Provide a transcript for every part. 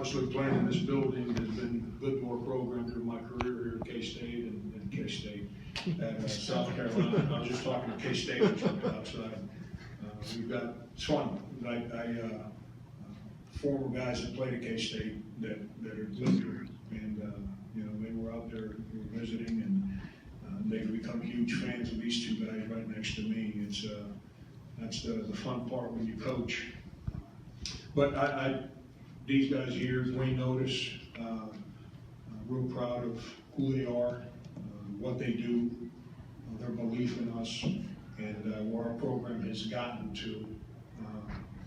obviously playing in this building has been a good more program through my career here at K-State and K-State at South Carolina. I was just talking to K-State outside. We've got, it's fun. Former guys that played at K-State that are lived here, and you know, they were out there, we were visiting, and they've become huge fans of these two guys right next to me. It's that's the fun part when you coach. But these guys here, Dwayne Notice, real proud of who they are, what they do, their belief in us, and where our program has gotten to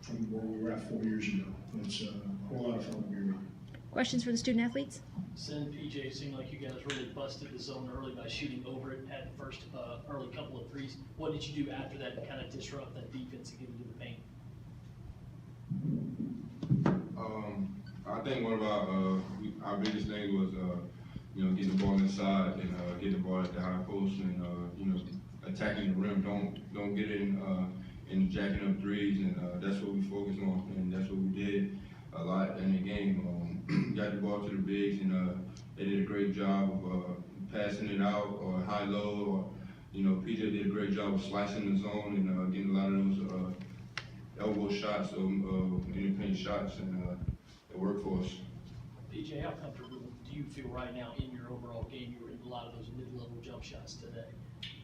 from where we were at 4 years ago. It's a whole lot of fun to be around. Questions for the student athletes? Sin, PJ, it seemed like you guys really busted the zone early by shooting over it at the first early couple of threes. What did you do after that to kind of disrupt that defense and get into the paint? I think one of our biggest things was you know, getting the ball inside and getting the ball at the high post and you know, attacking the rim. Don't get in and jacking up threes, and that's what we focused on, and that's what we did a lot in the game. Got the ball to the bigs, and they did a great job of passing it out or high-low, or you know, PJ did a great job of slicing the zone and getting a lot of those elbow shots, independent shots, and it worked for us. PJ, how comfortable do you feel right now in your overall game? You were in a lot of those mid-level jump shots today.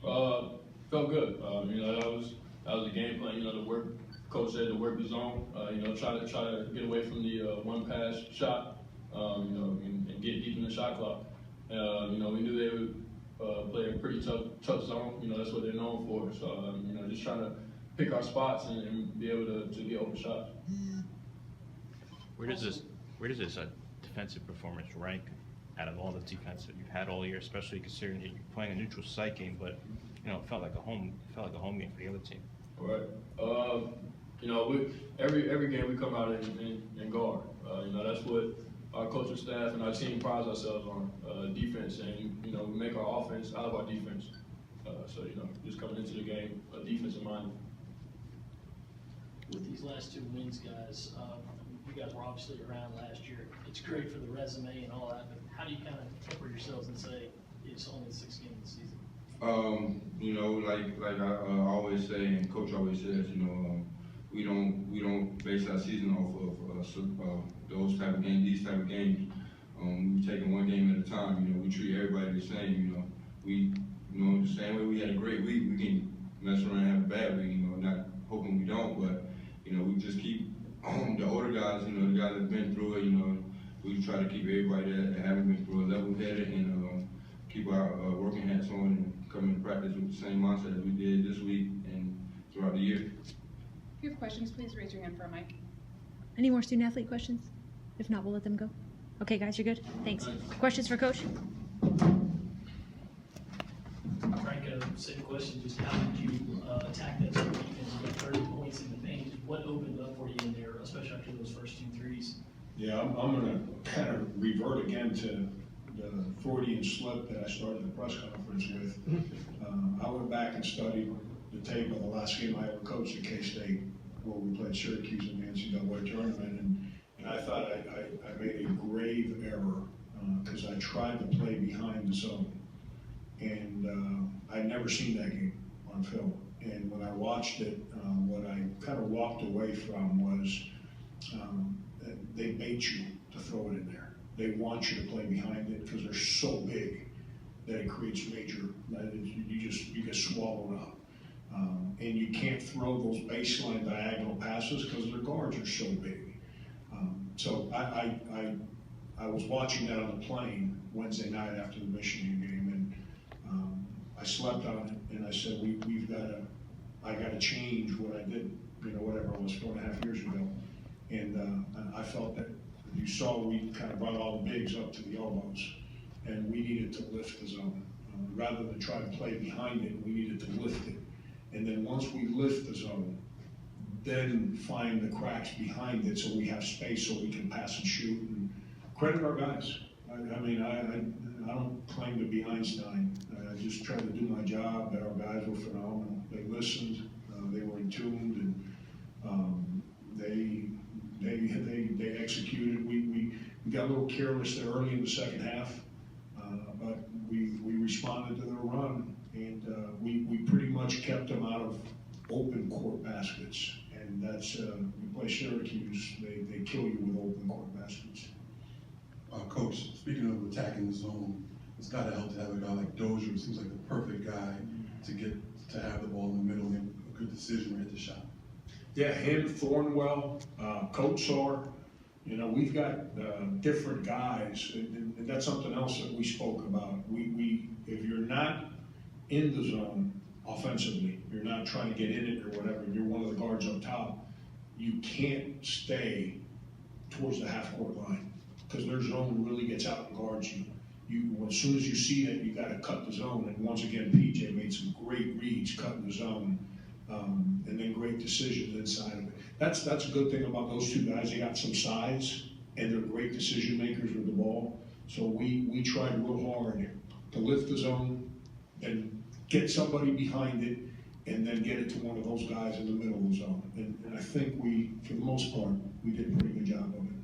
Felt good. You know, that was the game plan. You know, the work coach said to work the zone. You know, try to get away from the one pass shot. You know, and get deep in the shot clock. You know, we knew they would play a pretty tough zone. You know, that's what they're known for. So you know, just trying to pick our spots and be able to get open shots. Where does this defensive performance rank out of all the defense that you've had all year, especially considering that you're playing a neutral site game, but you know, it felt like a home game for the other team. All right. You know, every game we come out and guard. You know, that's what our coaching staff and our team prides ourselves on, defense, and you know, we make our offense out of our defense. So you know, just coming into the game, defensive minded. With these last two wins, guys, you guys were obviously around last year. It's great for the resume and all that, but how do you kind of temper yourselves and say it's only 6 games of the season? You know, like I always say, and Coach always says, you know, we don't base our season off of those type of games, these type of games. We taking one game at a time. You know, we treat everybody the same. You know, the same way we had a great week, we can mess around and have a bad week. You know, not hoping we don't, but you know, we just keep the older guys. You know, the guys that've been through it. You know, we try to keep everybody that haven't been through it level-headed and keep our working hats on and come into practice with the same mindset as we did this week and throughout the year. If you have questions, please raise your hand for a mic. Any more student athlete questions? If not, we'll let them go. Okay, guys, you're good? Thanks. Questions for Coach? Frank, same question, just how did you attack that zone defense? You got 30 points in the paint. What opened up for you in there, especially after those first 2 threes? Yeah, I'm going to kind of revert again to the Freudian slip that I started the press conference with. I went back and studied the tape of the last game I ever coached at K-State, where we played Syracuse in the NCAA tournament, and I thought I made a grave error because I tried to play behind the zone, and I'd never seen that game on film. And when I watched it, what I kind of walked away from was they bait you to throw it in there. They want you to play behind it because they're so big that it creates major, you get swallowed up. And you can't throw those baseline diagonal passes because their guards are so big. So I was watching that on the plane Wednesday night after the Michigan game, and I slept on it, and I said, I got to change what I did, you know, whatever it was 4.5 years ago. And I felt that you saw we kind of brought all the bigs up to the elbows, and we needed to lift the zone. Rather than try to play behind it, we needed to lift it. And then once we lift the zone, then find the cracks behind it so we have space so we can pass and shoot. And credit our guys. I mean, I don't claim to be Einstein. I just tried to do my job, but our guys were phenomenal. They listened, they were in tune, and they executed. we got a little careless there early in the second half, but we responded to their run, and we pretty much kept them out of open court baskets. And that's, you play Syracuse, they kill you with open court baskets. Coach, speaking of attacking the zone, it's got to help to have a guy like Dozier, who seems like the perfect guy to have the ball in the middle and make a good decision or hit the shot. Yeah, him, Thornwell, Coach Sar, you know, we've got different guys, and that's something else that we spoke about. If you're not in the zone offensively, you're not trying to get in it or whatever, you're one of the guards up top, you can't stay towards the half-court line, because their zone really gets out and guards you. As soon as you see it, you got to cut the zone. And once again, PJ made some great reads cutting the zone, and then great decisions inside of it. That's a good thing about those two guys. They got some size, and they're great decision makers with the ball. So we tried real hard to lift the zone and get somebody behind it, and then get it to one of those guys in the middle of the zone. And I think for the most part, we did a pretty good job of it.